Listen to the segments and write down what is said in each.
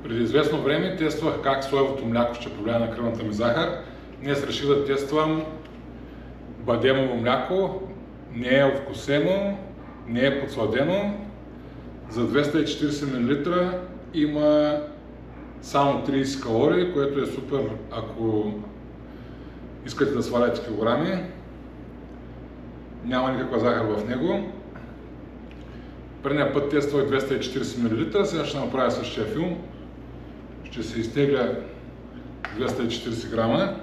Преди известно време тествах как соевото мляко ще повлияе на кръвната ми захар. Днес реших да тествам бадемово мляко. Не е овкусено, не е подсладено. За 240 мл има само 30 калории, което е супер, ако искате да сваляте килограми. Няма никаква захар в него. Предния път тествах 240 мл, сега ще направя същия филм. Ще се изтегля 240 грама.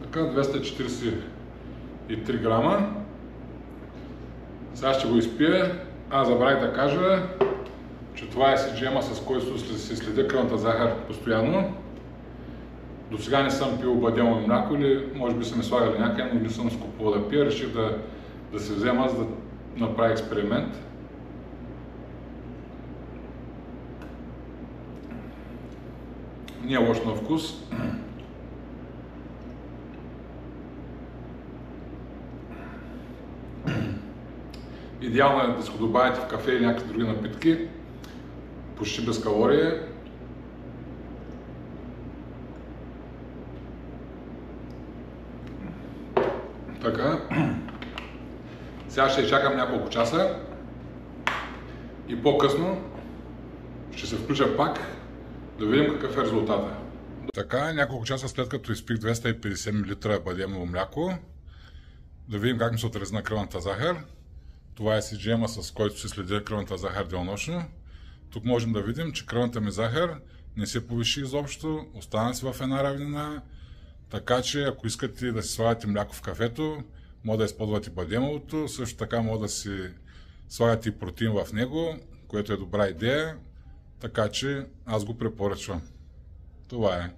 Така, 243 грама. Сега ще го изпия. Аз забравих да кажа, че това е CGM-а, с който се следя кръвната захар постоянно. До сега не съм пил бадемово мляко или може би са ми слагали някъде, но не съм скупувал да пия. Реших да се взема, за да направя експеримент. Не е лош на вкус. Идеално е да се го добавите в кафе или някакви други напитки. Почти без калории. Така. Сега ще изчакам няколко часа и по-късно ще се включа пак да видим какъв е резултата. Така, няколко часа след като изпих 250 мл бадемово мляко, да видим как ми се отрази на кръвната захар. Това е CGM-а, с който се следи кръвната захар денонощно. Тук можем да видим, че кръвната ми захар не се повиши изобщо, остана си в една равнина. Така че, ако искате да си слагате мляко в кафето, може да използвате бадемовото, също така може да си слагате и протеин в него, което е добра идея, така че аз го препоръчвам. Това е.